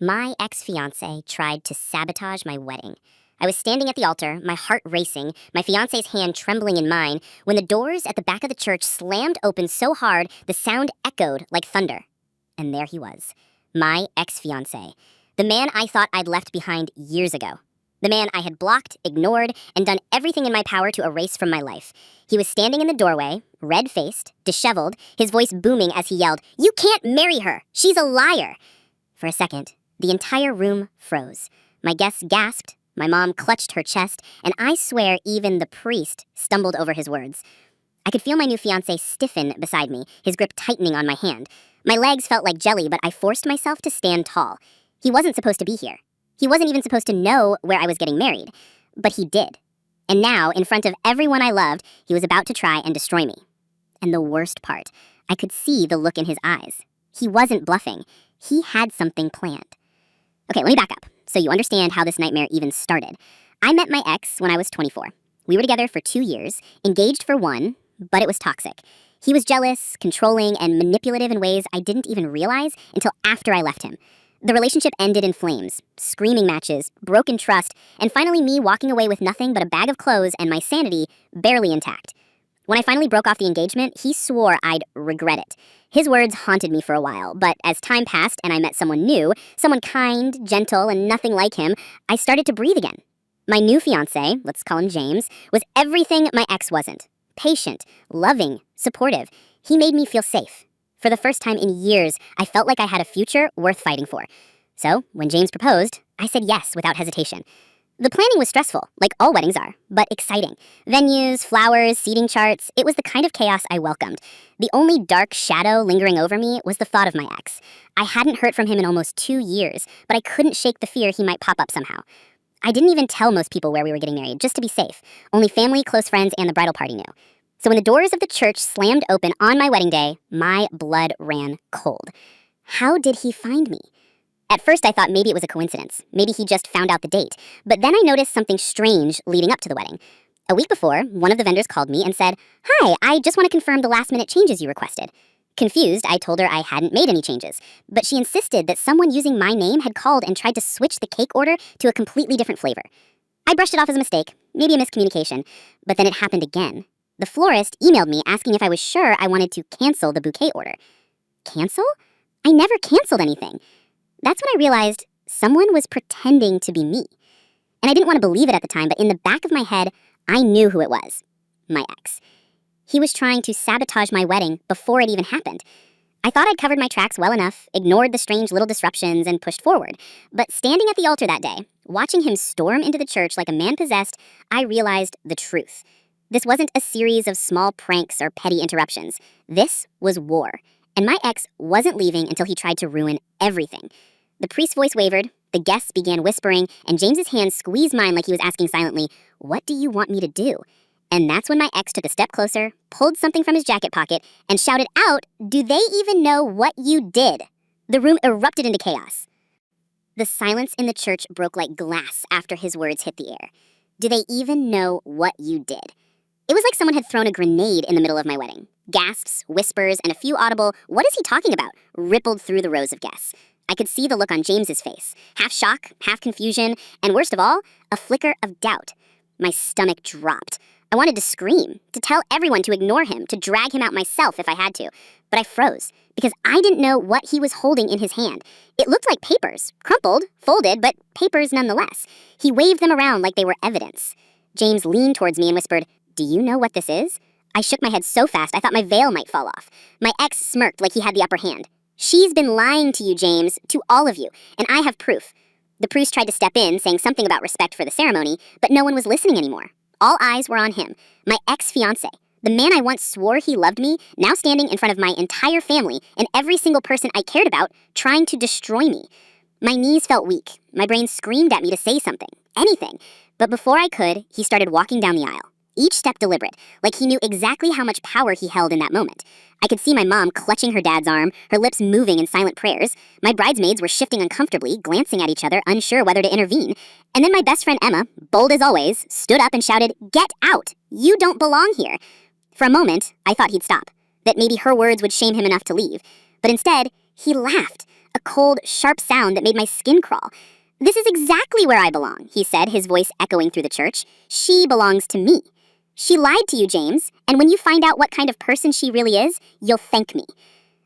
My ex-fiancé tried to sabotage my wedding. I was standing at the altar, my heart racing, my fiancé's hand trembling in mine, when the doors at the back of the church slammed open so hard the sound echoed like thunder. And there he was, my ex-fiancé, the man I thought I'd left behind years ago. The man I had blocked, ignored, and done everything in my power to erase from my life. He was standing in the doorway, red-faced, disheveled, his voice booming as he yelled, "You can't marry her! She's a liar!" For a second, the entire room froze. My guests gasped, my mom clutched her chest, and I swear even the priest stumbled over his words. I could feel my new fiancé stiffen beside me, his grip tightening on my hand. My legs felt like jelly, but I forced myself to stand tall. He wasn't supposed to be here. He wasn't even supposed to know where I was getting married. But he did. And now, in front of everyone I loved, he was about to try and destroy me. And the worst part, I could see the look in his eyes. He wasn't bluffing. He had something planned. Okay, let me back up, so you understand how this nightmare even started. I met my ex when I was 24. We were together for 2 years, engaged for 1, but it was toxic. He was jealous, controlling, and manipulative in ways I didn't even realize until after I left him. The relationship ended in flames, screaming matches, broken trust, and finally me walking away with nothing but a bag of clothes and my sanity barely intact. When I finally broke off the engagement, he swore I'd regret it. His words haunted me for a while, but as time passed and I met someone new, someone kind, gentle, and nothing like him, I started to breathe again. My new fiancé, let's call him James, was everything my ex wasn't. Patient, loving, supportive. He made me feel safe. For the first time in years, I felt like I had a future worth fighting for. So, when James proposed, I said yes without hesitation. The planning was stressful, like all weddings are, but exciting. Venues, flowers, seating charts, it was the kind of chaos I welcomed. The only dark shadow lingering over me was the thought of my ex. I hadn't heard from him in almost 2 years, but I couldn't shake the fear he might pop up somehow. I didn't even tell most people where we were getting married, just to be safe. Only family, close friends, and the bridal party knew. So when the doors of the church slammed open on my wedding day, my blood ran cold. How did he find me? At first, I thought maybe it was a coincidence. Maybe he just found out the date. But then I noticed something strange leading up to the wedding. A week before, one of the vendors called me and said, "Hi, I just want to confirm the last-minute changes you requested." Confused, I told her I hadn't made any changes. But she insisted that someone using my name had called and tried to switch the cake order to a completely different flavor. I brushed it off as a mistake, maybe a miscommunication. But then it happened again. The florist emailed me asking if I was sure I wanted to cancel the bouquet order. Cancel? I never canceled anything. That's when I realized someone was pretending to be me. And I didn't want to believe it at the time, but in the back of my head, I knew who it was. My ex. He was trying to sabotage my wedding before it even happened. I thought I'd covered my tracks well enough, ignored the strange little disruptions, and pushed forward. But standing at the altar that day, watching him storm into the church like a man possessed, I realized the truth. This wasn't a series of small pranks or petty interruptions. This was war. And my ex wasn't leaving until he tried to ruin everything. The priest's voice wavered, the guests began whispering, and James's hand squeezed mine like he was asking silently, "What do you want me to do?" And that's when my ex took a step closer, pulled something from his jacket pocket, and shouted out, "Do they even know what you did?" The room erupted into chaos. The silence in the church broke like glass after his words hit the air. Do they even know what you did? It was like someone had thrown a grenade in the middle of my wedding. Gasps, whispers, and a few audible, "What is he talking about?" rippled through the rows of guests. I could see the look on James's face, half shock, half confusion, and worst of all, a flicker of doubt. My stomach dropped. I wanted to scream, to tell everyone to ignore him, to drag him out myself if I had to. But I froze, because I didn't know what he was holding in his hand. It looked like papers, crumpled, folded, but papers nonetheless. He waved them around like they were evidence. James leaned towards me and whispered, "Do you know what this is?" I shook my head so fast I thought my veil might fall off. My ex smirked like he had the upper hand. "She's been lying to you, James, to all of you, and I have proof." The priest tried to step in, saying something about respect for the ceremony, but no one was listening anymore. All eyes were on him, my ex-fiancé, the man I once swore he loved me, now standing in front of my entire family and every single person I cared about, trying to destroy me. My knees felt weak. My brain screamed at me to say something, anything. But before I could, he started walking down the aisle. Each step deliberate, like he knew exactly how much power he held in that moment. I could see my mom clutching her dad's arm, her lips moving in silent prayers. My bridesmaids were shifting uncomfortably, glancing at each other, unsure whether to intervene. And then my best friend Emma, bold as always, stood up and shouted, "Get out! You don't belong here!" For a moment, I thought he'd stop, that maybe her words would shame him enough to leave. But instead, he laughed, a cold, sharp sound that made my skin crawl. "This is exactly where I belong," he said, his voice echoing through the church. "She belongs to me. She lied to you, James, and when you find out what kind of person she really is, you'll thank me."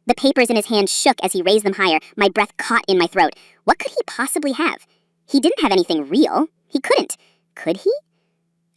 The papers in his hand shook as he raised them higher, my breath caught in my throat. What could he possibly have? He didn't have anything real. He couldn't. Could he?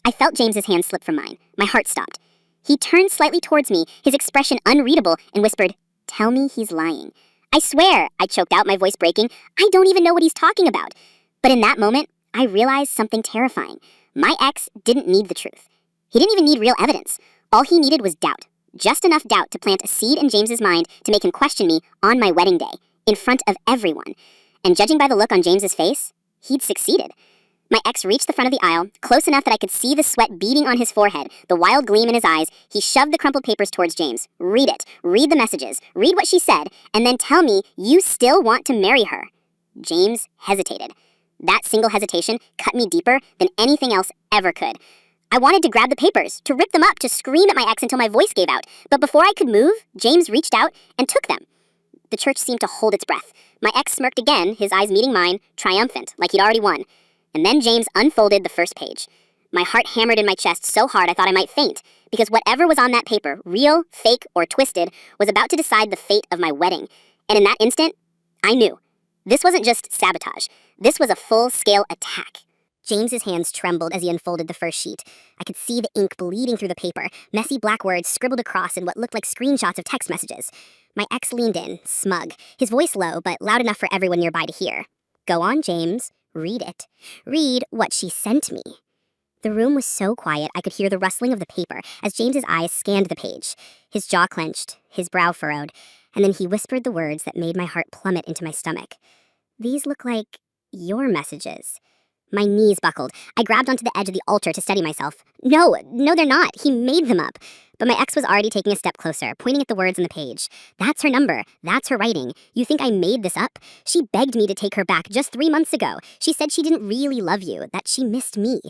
I felt James's hand slip from mine. My heart stopped. He turned slightly towards me, his expression unreadable, and whispered, "Tell me he's lying." "I swear," I choked out, my voice breaking, "I don't even know what he's talking about." But in that moment, I realized something terrifying. My ex didn't need the truth. He didn't even need real evidence. All he needed was doubt. Just enough doubt to plant a seed in James's mind to make him question me on my wedding day, in front of everyone. And judging by the look on James's face, he'd succeeded. My ex reached the front of the aisle, close enough that I could see the sweat beading on his forehead, the wild gleam in his eyes. He shoved the crumpled papers towards James. "Read it. Read the messages. Read what she said, and then tell me you still want to marry her." James hesitated. That single hesitation cut me deeper than anything else ever could. I wanted to grab the papers, to rip them up, to scream at my ex until my voice gave out. But before I could move, James reached out and took them. The church seemed to hold its breath. My ex smirked again, his eyes meeting mine, triumphant, like he'd already won. And then James unfolded the first page. My heart hammered in my chest so hard I thought I might faint, because whatever was on that paper, real, fake, or twisted, was about to decide the fate of my wedding. And in that instant, I knew. This wasn't just sabotage. This was a full-scale attack. James's hands trembled as he unfolded the first sheet. I could see the ink bleeding through the paper, messy black words scribbled across in what looked like screenshots of text messages. My ex leaned in, smug, his voice low but loud enough for everyone nearby to hear. "Go on, James. Read it. Read what she sent me." The room was so quiet I could hear the rustling of the paper as James's eyes scanned the page. His jaw clenched, his brow furrowed, and then he whispered the words that made my heart plummet into my stomach. "These look like your messages." My knees buckled. I grabbed onto the edge of the altar to steady myself. No, they're not. He made them up. But my ex was already taking a step closer, pointing at the words on the page. "That's her number. That's her writing. You think I made this up? She begged me to take her back just 3 months ago. She said she didn't really love you, that she missed me."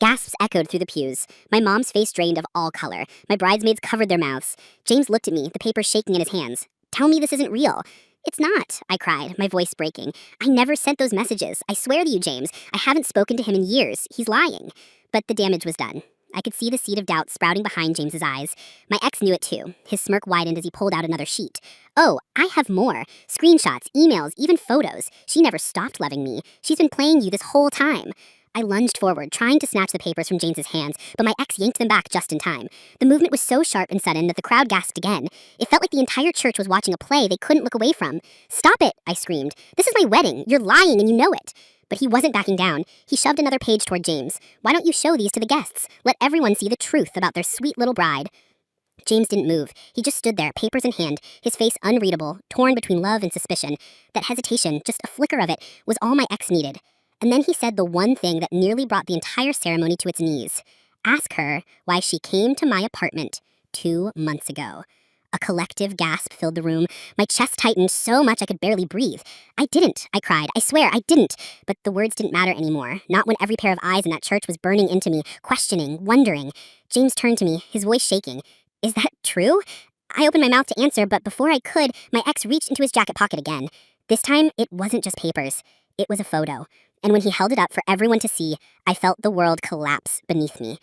Gasps echoed through the pews. My mom's face drained of all color. My bridesmaids covered their mouths. James looked at me, the paper shaking in his hands. "Tell me this isn't real." "It's not," I cried, my voice breaking. "I never sent those messages. I swear to you, James. I haven't spoken to him in years. He's lying." But the damage was done. I could see the seed of doubt sprouting behind James's eyes. My ex knew it too. His smirk widened as he pulled out another sheet. "Oh, I have more. Screenshots, emails, even photos. She never stopped loving me. She's been playing you this whole time." I lunged forward, trying to snatch the papers from James's hands, but my ex yanked them back just in time. The movement was so sharp and sudden that the crowd gasped again. It felt like the entire church was watching a play they couldn't look away from. "Stop it," I screamed. "This is my wedding. You're lying and you know it." But he wasn't backing down. He shoved another page toward James. "Why don't you show these to the guests? Let everyone see the truth about their sweet little bride." James didn't move. He just stood there, papers in hand, his face unreadable, torn between love and suspicion. That hesitation, just a flicker of it, was all my ex needed. And then he said the one thing that nearly brought the entire ceremony to its knees. "Ask her why she came to my apartment 2 months ago." A collective gasp filled the room. My chest tightened so much I could barely breathe. "I didn't," I cried. "I swear, I didn't." But the words didn't matter anymore, not when every pair of eyes in that church was burning into me, questioning, wondering. James turned to me, his voice shaking. "Is that true?" I opened my mouth to answer, but before I could, my ex reached into his jacket pocket again. This time, it wasn't just papers. It was a photo. And when he held it up for everyone to see, I felt the world collapse beneath me.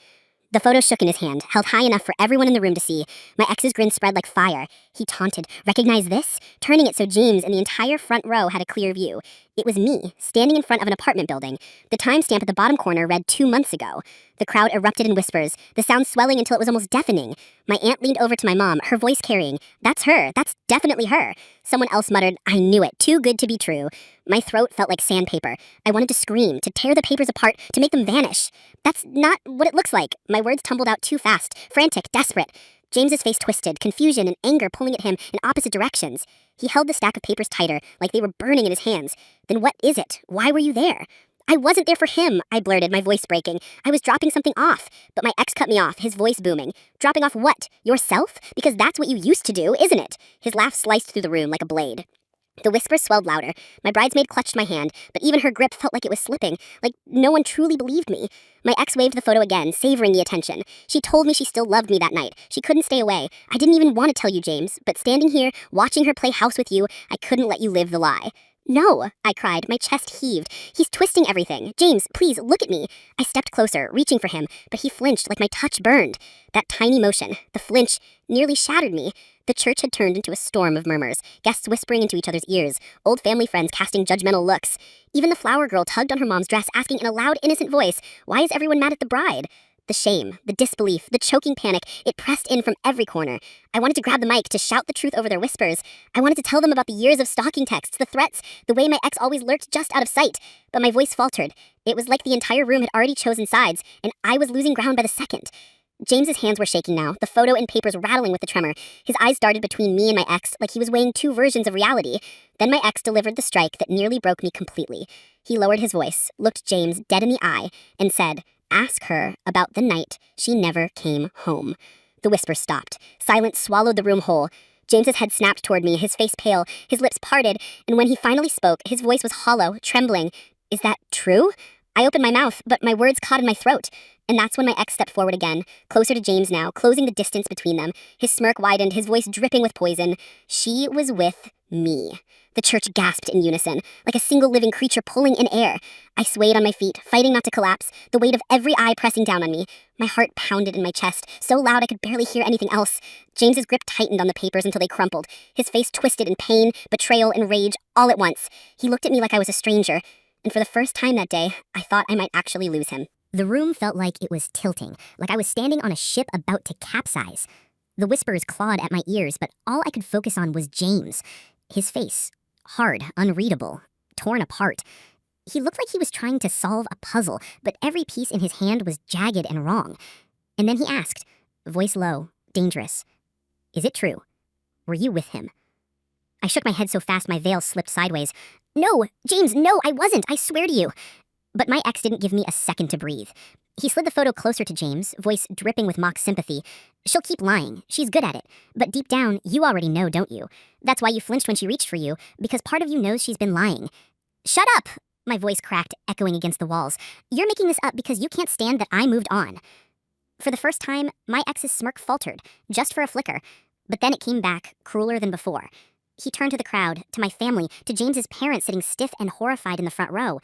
The photo shook in his hand, held high enough for everyone in the room to see. My ex's grin spread like fire. He taunted, "Recognize this?" turning it so James and the entire front row had a clear view. It was me, standing in front of an apartment building. The timestamp at the bottom corner read 2 months ago. The crowd erupted in whispers, the sound swelling until it was almost deafening. My aunt leaned over to my mom, her voice carrying, "That's her. That's definitely her." Someone else muttered, "I knew it. Too good to be true." My throat felt like sandpaper. I wanted to scream, to tear the papers apart, to make them vanish. "That's not what it looks like." My words tumbled out too fast, frantic, desperate. James's face twisted, confusion and anger pulling at him in opposite directions. He held the stack of papers tighter, like they were burning in his hands. "Then what is it? Why were you there?" "I wasn't there for him," I blurted, my voice breaking. "I was dropping something off." But my ex cut me off, his voice booming. "Dropping off what? Yourself? Because that's what you used to do, isn't it?" His laugh sliced through the room like a blade. The whispers swelled louder. My bridesmaid clutched my hand, but even her grip felt like it was slipping, like no one truly believed me. My ex waved the photo again, savoring the attention. "She told me she still loved me that night. She couldn't stay away. I didn't even want to tell you, James, but standing here, watching her play house with you, I couldn't let you live the lie." No, I cried. My chest heaved. He's twisting everything. James, please, look at me. I stepped closer, reaching for him, but he flinched like my touch burned. That tiny motion, the flinch, nearly shattered me. The church had turned into a storm of murmurs, guests whispering into each other's ears, old family friends casting judgmental looks. Even the flower girl tugged on her mom's dress, asking in a loud, innocent voice, "Why is everyone mad at the bride?" The shame, the disbelief, the choking panic, it pressed in from every corner. I wanted to grab the mic to shout the truth over their whispers. I wanted to tell them about the years of stalking texts, the threats, the way my ex always lurked just out of sight. But my voice faltered. It was like the entire room had already chosen sides, and I was losing ground by the second. James's hands were shaking now, the photo and papers rattling with the tremor. His eyes darted between me and my ex like he was weighing two versions of reality. Then my ex delivered the strike that nearly broke me completely. He lowered his voice, looked James dead in the eye, and said, "Ask her about the night she never came home." The whisper stopped. Silence swallowed the room whole. James's head snapped toward me, his face pale, his lips parted, and when he finally spoke, his voice was hollow, trembling. "Is that true?" I opened my mouth, but my words caught in my throat. And that's when my ex stepped forward again, closer to James now, closing the distance between them. His smirk widened, his voice dripping with poison. "She was with me." The church gasped in unison, like a single living creature pulling in air. I swayed on my feet, fighting not to collapse, the weight of every eye pressing down on me. My heart pounded in my chest, so loud I could barely hear anything else. James's grip tightened on the papers until they crumpled, his face twisted in pain, betrayal, and rage all at once. He looked at me like I was a stranger, and for the first time that day, I thought I might actually lose him. The room felt like it was tilting, like I was standing on a ship about to capsize. The whispers clawed at my ears, but all I could focus on was James. His face, hard, unreadable, torn apart. He looked like he was trying to solve a puzzle, but every piece in his hand was jagged and wrong. And then he asked, voice low, dangerous, "Is it true? Were you with him?" I shook my head so fast my veil slipped sideways. "No, James, no, I wasn't, I swear to you." But my ex didn't give me a second to breathe. He slid the photo closer to James, voice dripping with mock sympathy. "She'll keep lying. She's good at it. But deep down, you already know, don't you? That's why you flinched when she reached for you, because part of you knows she's been lying." "Shut up!" My voice cracked, echoing against the walls. "You're making this up because you can't stand that I moved on." For the first time, my ex's smirk faltered, just for a flicker. But then it came back, crueler than before. He turned to the crowd, to my family, to James's parents sitting stiff and horrified in the front row.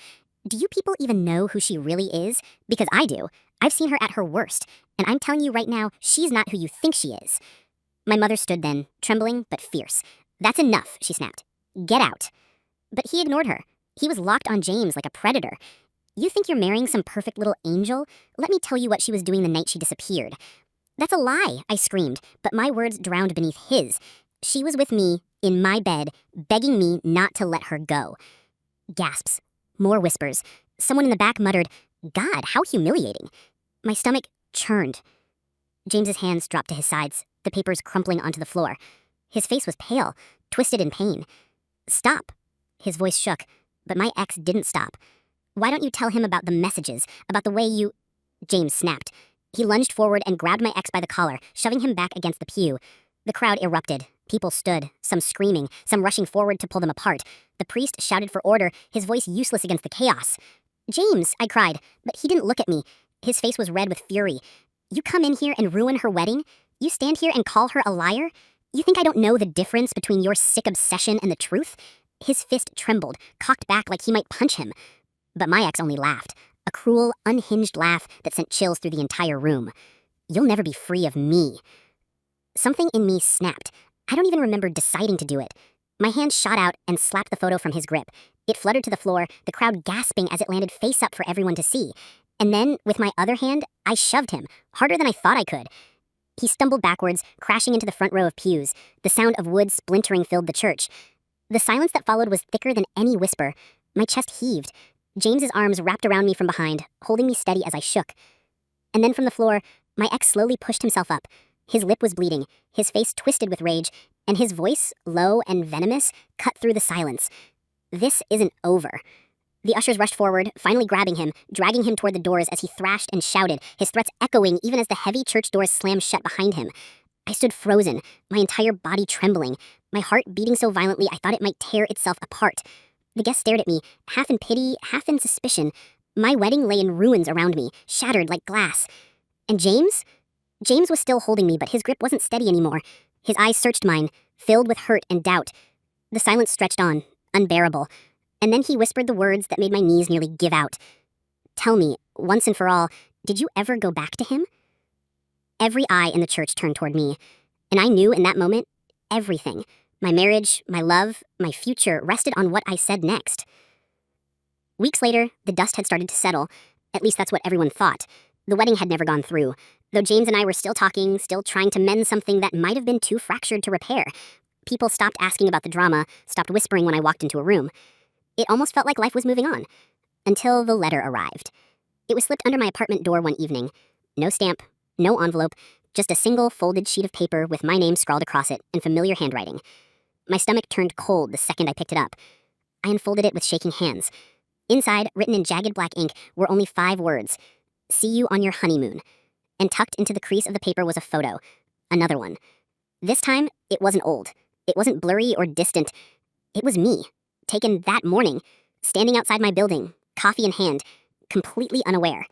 "Do you people even know who she really is? Because I do. I've seen her at her worst, and I'm telling you right now, she's not who you think she is." My mother stood then, trembling but fierce. "That's enough," she snapped. "Get out." But he ignored her. He was locked on James like a predator. "You think you're marrying some perfect little angel? Let me tell you what she was doing the night she disappeared." "That's a lie," I screamed, but my words drowned beneath his. "She was with me, in my bed, begging me not to let her go." Gasps. More whispers. Someone in the back muttered, "God, how humiliating." My stomach churned. James's hands dropped to his sides, the papers crumpling onto the floor. His face was pale, twisted in pain. "Stop." His voice shook, but my ex didn't stop. "Why don't you tell him about the messages, about the way you—" James snapped. He lunged forward and grabbed my ex by the collar, shoving him back against the pew. The crowd erupted. People stood, some screaming, some rushing forward to pull them apart. The priest shouted for order, his voice useless against the chaos. "James," I cried, but he didn't look at me. His face was red with fury. "You come in here and ruin her wedding? You stand here and call her a liar? You think I don't know the difference between your sick obsession and the truth?" His fist trembled, cocked back like he might punch him. But my ex only laughed, a cruel, unhinged laugh that sent chills through the entire room. "You'll never be free of me." Something in me snapped. I don't even remember deciding to do it. My hand shot out and slapped the photo from his grip. It fluttered to the floor, the crowd gasping as it landed face up for everyone to see. And then, with my other hand, I shoved him, harder than I thought I could. He stumbled backwards, crashing into the front row of pews. The sound of wood splintering filled the church. The silence that followed was thicker than any whisper. My chest heaved. James's arms wrapped around me from behind, holding me steady as I shook. And then from the floor, my ex slowly pushed himself up. His lip was bleeding, his face twisted with rage, and his voice, low and venomous, cut through the silence. "This isn't over." The ushers rushed forward, finally grabbing him, dragging him toward the doors as he thrashed and shouted, his threats echoing even as the heavy church doors slammed shut behind him. I stood frozen, my entire body trembling, my heart beating so violently I thought it might tear itself apart. The guests stared at me, half in pity, half in suspicion. My wedding lay in ruins around me, shattered like glass. And James? James was still holding me, but his grip wasn't steady anymore. His eyes searched mine, filled with hurt and doubt. The silence stretched on, unbearable. And then he whispered the words that made my knees nearly give out. "Tell me, once and for all, did you ever go back to him?" Every eye in the church turned toward me, and I knew in that moment, everything, my marriage, my love, my future, rested on what I said next. Weeks later, the dust had started to settle. At least that's what everyone thought. The wedding had never gone through, though James and I were still talking, still trying to mend something that might have been too fractured to repair. People stopped asking about the drama, stopped whispering when I walked into a room. It almost felt like life was moving on, until the letter arrived. It was slipped under my apartment door one evening. No stamp, no envelope, just a single folded sheet of paper with my name scrawled across it in familiar handwriting. My stomach turned cold the second I picked it up. I unfolded it with shaking hands. Inside, written in jagged black ink, were only 5 words. "See you on your honeymoon." And tucked into the crease of the paper was a photo. Another one. This time, it wasn't old. It wasn't blurry or distant. It was me, taken that morning, standing outside my building, coffee in hand, completely unaware.